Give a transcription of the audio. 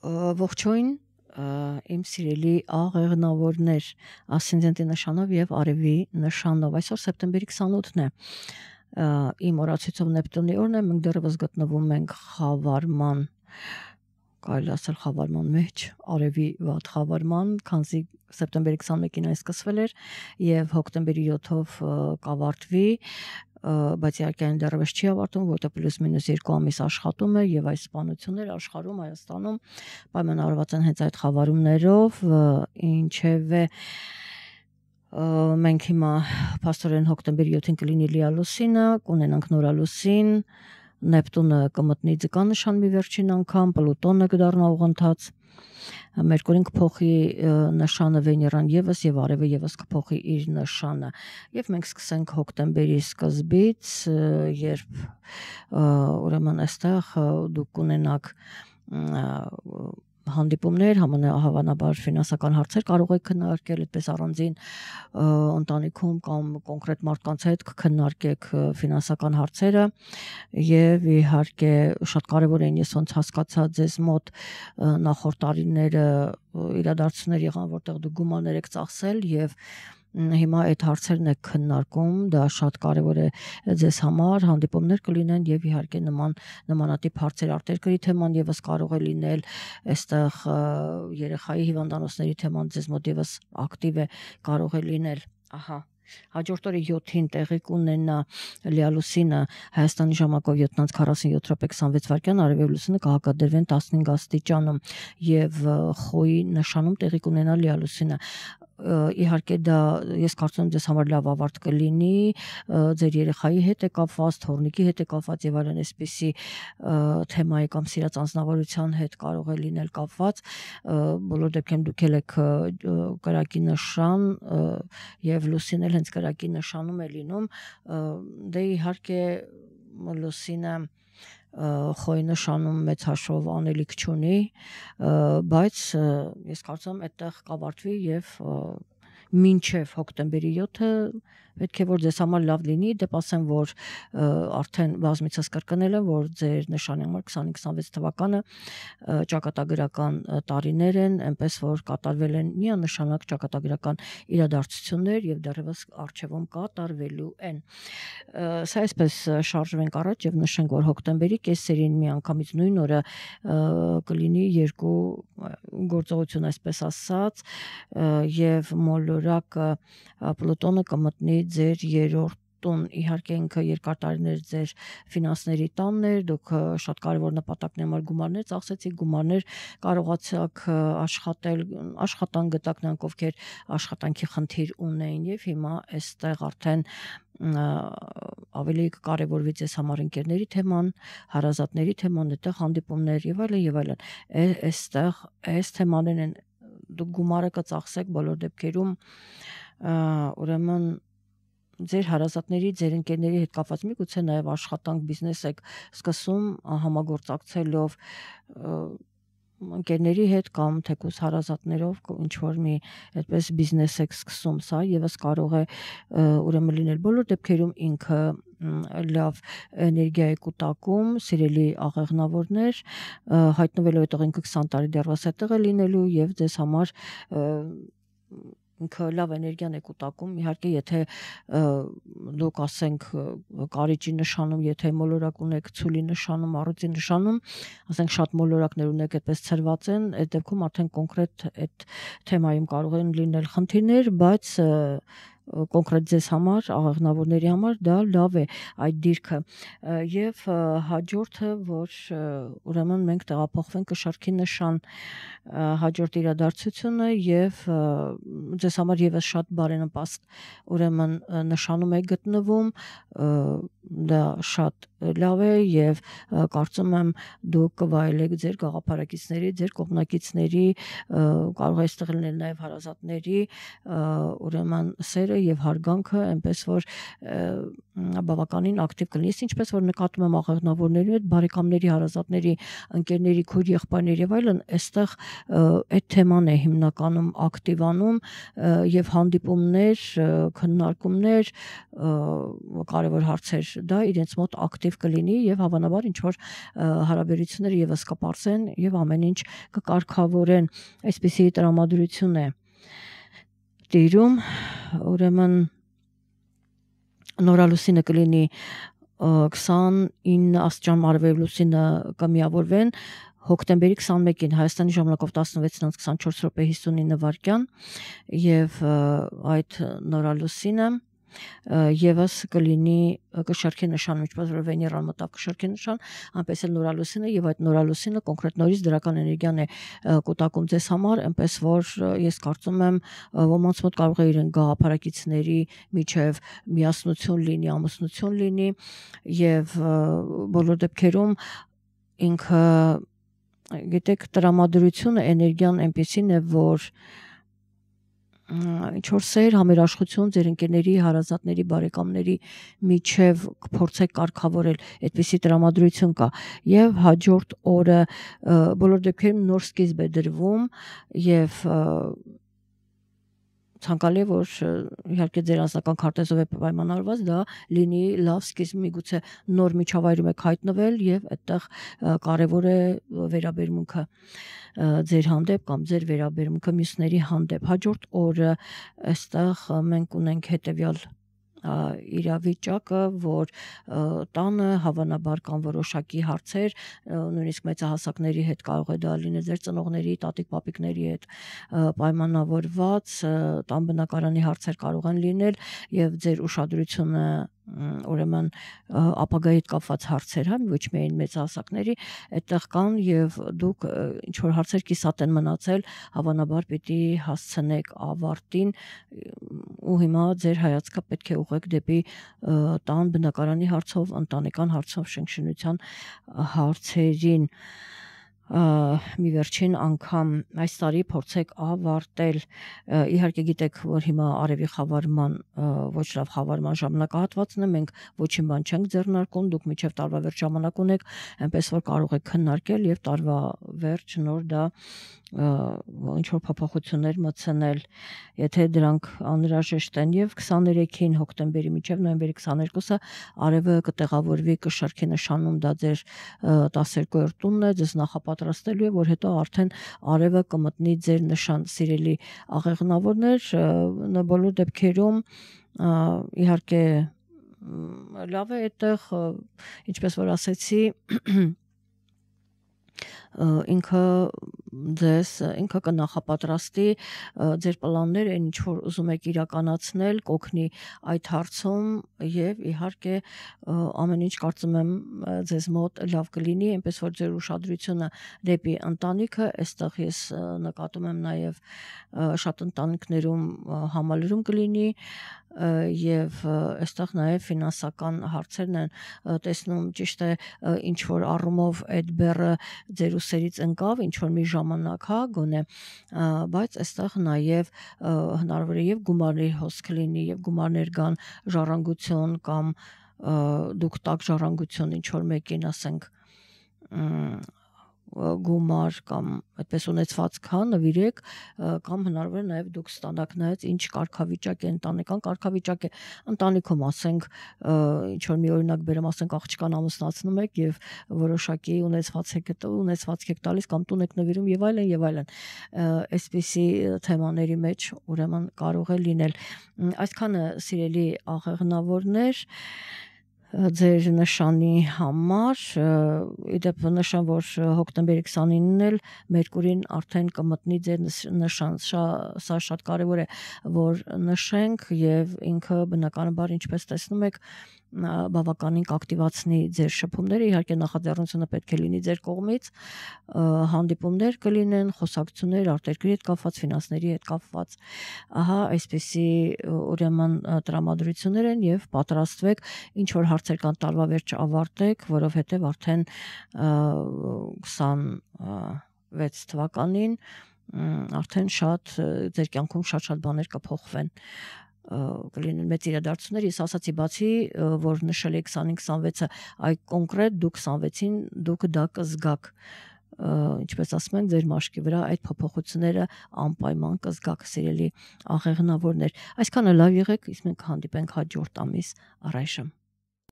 Ողջույն, իմ սիրելի աղեղնավորներ, ասցենդենտի նշանով եւ արևի նշանով։ Այսօր սեպտեմբերի 28-ն է։ Իմ օրացույցով Նեպտունի օրն է, մենք դեռևս գտնվում ենք խավարման, կարելի ասել խավարման մեջ, արևի վատ խավարման, քանզի սեպտեմբերի 21-ին այն սկսվել էր եւ հոկտեմբերի 7-ով կավարտվի, բայց իհարկե այն դեռևս չի ավարտվում, որտեղ պլյուս մինուս 2 ամիս աշխատում է եւ այս սպանությունները աշխարհում Հայաստանում պայմանավորված են հենց այդ խավարումներով, ինչեւէ մենք հիմա փաստորեն հոկտեմբերի 7-ին կլինի լիալուսինը, կունենանք նորալուսին, Նեպտունը կմտնի ձկան նշան մի վերջին անգամ, Պլուտոնը կդառնա ուղղընթաց, Մերկուրին կփոխի նշանը, Վեներան եւս եւ արևը եւս կփոխի իր նշանը եւ մենք սկսենք հոկտեմբերի սկզբից, երբ ուրեմն այստեղ դուք կունենաք հանդիպումներ, հավանաբար ֆինանսական հարցեր կարող եք քննարկել, այդպես առանձին ընտանիքում կամ կոնկրետ մարդկանց հետ կքննարկեք ֆինանսական հարցերը եւ իհարկե շատ կարեւոր են, ես ոնց հասկացա ձեզ մոտ նախորդ տարիները իրադարձություններ եղան, որտեղ դուք գումարներ եք ծախսել եւ հիմա այդ հարցերն եք քննարկում, դա շատ կարևոր է ձեզ համար, հանդիպումներ կլինեն եւ իհարկե նմանատիպ հարցեր, արտերկրի թեման եւս կարող է լինել, այստեղ երեխայի հիվանդանոցների թեման ձեզ մոտ եւս ակտիվ է, կարող է լինել, ահա Հաջորդ օրը 7-ին տեղի կունենա լիալուսինը Հայաստանի ժամակով 7:47 արևի լուսինը կհակադրվեն 15 աստիճանում եւ խոյի նշանում տեղի կունենա լիալուսինը իհարկե դա ես կարծում եմ ձեզ համար լավ ավարտ կլինի ձեր երեխայի հետ է կապված, թորնիկի հետ է կապված եւ այլն այսպիսի թեմայի կամ սիրած անձնավորության հետ կարող է լինել կապված բոլոր դեպքերում դուք եք կրակի նշան եւ լուսինը հենց կրակի նշանում է լինում դե իհարկե լուսինը խոյի նշանում մեծ հաշվով անելիք չունի, բայց ես կարծում եմ այդտեղ կավարտվի եւ մինչեւ հոկտեմբերի 7-ը պետք է որ ձեզ համար լավ լինի, դեպ ասեմ որ արդեն բազմիցս կրկնել եմ, որ ձեր նշանի համար 2026 թվականը ճակատագրական տարիներ են, այնպես որ կատարվել են միանշանակ ճակատագրական իրադարձություններ եւ դեռևս արժեվում կատարվելու են։ Սա այսպես շարժվենք առաջ եւ նշենք, որ հոկտեմբերի կեսերին միանգամից նույն օրը կլինի երկու գործողություն, այսպես ասած, եւ մոլորակը Պլուտոնը կմտնի ձեր երրորդ տուն, իհարկե ինքը երկար տարիներ ձեր ֆինանսների տանն էր, դուք շատ կարևոր նպատակների համար գումարներ ծախսեցիք, գումարներ կարողացաք աշխատել, աշխատանք գտաք նրանք, ովքեր աշխատանքի խնդիր ունեին եւ հիմա այստեղ արդեն ավելի կարևորվի ձեզ համար ընկերների թեման, հարազատների թեման, այդտեղ հանդիպումներ եւ այլն, այստեղ այս թեմաներն են դուք գումարը կծախսեք բոլոր դեպքերում ուրեմն ձեր հարազատների, ձեր ընկերների հետ կապված միգուցե նաև աշխատանք բիզնես եք սկսում համագործակցելով ընկերների հետ կամ թեկուզ հարազատներով ինչ որ մի այդպես բիզնես եք սկսում, սա եւս կարող է ուրեմն լինել բոլոր դեպքերում ինքը լավ էներգիա է կուտակում, սիրելի աղեղնավորներ, հայտնվելով այդտեղ ինքը 20 տարի դեռևս այդտեղ է լինելու եւ ձեզ համար ինքը լավ էներգիան է կուտակում, իհարկե եթե դուք ասենք կարիճի նշանում, եթե մոլորակ ունեք ցուլի նշանում, առյուծի նշանում, ասենք շատ մոլորակներ ունեք այդպես ցրված են, այդ դեպքում արդեն կոնկրետ այդ թեմայում կարող են լինել խնդիրներ, բայց կոնկրետ ձեզ համար, աղեղնավորների համար դա լավ է այդ դիրքը եւ հաջորդը որ ուրեմն մենք տեղափոխվենք կշարքի նշան հաջորդ իրադարձությունը եւ ձեզ համար եւս շատ բարենպաստ ուրեմն նշանում է գտնվում դա շատ լավ է եւ կարծում եմ դուք կվայելեք ձեր գաղափարակիցների, ձեր կողմնակիցների կարող է այստեղ լինել նաեւ հարազատների ուրեմն սերը եւ հարգանքը, այնպես որ բավականին ակտիվ կլինի, ինչպես որ նկատում եմ աղեղնավորների հետ, բարեկամների, հարազատների, ընկերների, քույր եղբայրների եւ այլն, այստեղ այդ թեման է հիմնականում ակտիվանում եւ հանդիպումներ, քննարկումներ, կարևոր հարցեր դա իրենց մոտ ակտիվ կլինի եւ հավանաբար ինչ որ հարաբերությունները եւս կպարզեն եւ ամեն ինչ կկարգավորեն, այսպիսի տրամադրություն է տիրում, ուրեմն նորալուսինը կլինի 29 աստիճան արևելուսինը կմիավորվեն հոկտեմբերի 21-ին Հայաստանի ժամանակով 16:24 վայրկյան եւ այդ նորալուսինը եւս կլինի կշարքի նշան, ինչպես որ Վեներան մտավ կշարքի նշան, այնպես էլ նորալուսինը եւ այդ նորալուսինը կոնկրետ նորից դրական էներգիան է կուտակում ձեզ համար, այնպես որ ես կարծում եմ ոմանց մոտ կարող է իրեն գաղափարակիցների միջև միասնություն լինի, ամուսնություն լինի եւ բոլոր դեպքերում ինքը գիտեք տրամադրությունը էներգիան այնպեսին է, որ ինչ որ սեր համերաշխություն ձեր ընկերների, հարազատների, բարեկամների միջև կփորձեք կարգավորել, այդպիսի տրամադրություն կա եւ հաջորդ օրը բոլոր դեպքերում նոր սկիզբ է դրվում եւ ցանկալի է որ իհարկե ձեր անձնական քարտեզով է պայմանավորված, դա լինի լավ սկիզբ, միգուցե նոր միջավայրում եք հայտնվել եւ այդտեղ կարեւոր է վերաբերմունքը ձեր հանդեպ կամ ձեր վերաբերմունքը մյուսների հանդեպ։ Հաջորդ օրը այստեղ մենք ունենք հետեւյալ իրավիճակը, որ տանը հավանաբար կան որոշակի հարցեր, նույնիսկ մեծահասակների հետ կարող է դա լինել, ձեր ծնողների, տատիկ պապիկների հետ պայմանավորված, տան բնակարանի հարցեր կարող են լինել եւ ձեր ուշադրությունը ուրեմն ապագայի հետ կապված հարցեր, հա, ոչ միայն մեծահասակների, այդտեղ կան եւ դուք ինչ որ հարցեր կիսատ են մնացել, հավանաբար պիտի հասցնեք ավարտին ու հիմա ձեր հայացքը պետք է ուղղեք դեպի տան բնակարանի հարցով, ընտանեկան հարցով, շնչնության հարցերին մի վերջին անգամ այս տարի փորձեք ավարտել, իհարկե գիտեք, որ հիմա արևի խավարման ոչ լավ խավարման ժամանակահատվածն է, մենք ոչինչ բան չենք ձեռնարկում, դուք միջև տարվա վերջ ժամանակ ունեք, այնպես որ կարող եք քննարկել եւ տարվա վերջ նոր դա ինչ որ փոփոխություններ մտցնել, եթե դրանք անհրաժեշտ են եւ 23-ին հոկտեմբերի միջև նոյեմբերի 22-ը արևը կտեղավորվի կշարքի նշանում, դա ձեր 12-րդ տունն է, ձեզ նախապատրաստելու է, որ հետո արդեն արևը կմտնի ձեր նշան, սիրելի աղեղնավորներ, բոլոր դեպքերում իհարկե լավ է այդտեղ, ինչպես որ ասեցի, ինքը կնախապատրաստի ձեր պլանները, ինչ որ ուզում եք իրականացնել, կօգնի այդ հարցում եւ իհարկե ամեն ինչ կարծում եմ ձեզ մոտ լավ կլինի, այնպես որ ձեր ուշադրությունը դեպի ընտանիքը, այստեղ ես նկատում եմ նաեւ շատ ընտանիքներում համալրում կլինի եւ այստեղ նաեւ ֆինանսական հարցերն են տեսնում, ճիշտ է, ինչ որ առումով այդ բեռը ձեր ուսերից ընկավ, ինչ որ մի ժամանակ, հա, գոնե, բայց այստեղ նաեւ հնարավոր է եւ գումարների հոսք լինի եւ գումարներ կան, ժառանգություն կամ դուք տակ ժառանգություն ինչ որ մեկին, ասենք, գումար կամ այդպես ունեցվածք հա նվիրեք կամ հնարավոր է նաև դուք ստանաք նայած ինչ կարգավիճակ է, ընտանեկան կարգավիճակ է, ընտանիքում ասենք ինչ որ մի օրինակ բերեմ, ասենք աղջկան ամուսնացնում եք եւ որոշակի ունեցվածք եք տալիս կամ տուն եք նվիրում եւ այլն, այսպիսի թեմաների մեջ ուրեմն կարող է լինել։ Այսքանը սիրելի աղեղնավորներ ձեր նշանի համար, իդեպ նշան, որ հոկտեմբերի 29-ն էլ Մերկուրին արդեն կմտնի ձեր նշան, սա շատ կարևոր է, որ նշենք եւ ինքը բնականաբար ինչպես տեսնում եք բավականին կակտիվացնի ձեր շփումները, իհարկե նախաձեռնությունը պետք է լինի ձեր կողմից, հանդիպումներ կլինեն, խոսակցություններ արտերկրի հետ կապված, ֆինանսների հետ կապված, ահա այսպիսի ուրեմն տրամադրություններ են եւ պատրաստվեք, ինչ որ հարցեր կան տարվա վերջ ավարտեք, որովհետեւ արդեն 26 թվականին արդեն շատ ձեր կյանքում շատ բաներ կփոխվեն, կլինեն մեծ իրադարձություններ, ես ասացի բացի, որ նշել եք 25-26-ը, այ կոնկրետ դուք 26-ին դուք դա կզգաք, ինչպես ասում են ձեր մաշկի վրա այդ փոփոխությունները անպայման կզգաք, սիրելի աղեղնավորներ, այսքանը լավ եղեք, իսկ մենք հանդիպենք հաջորդ ամիս առայժմ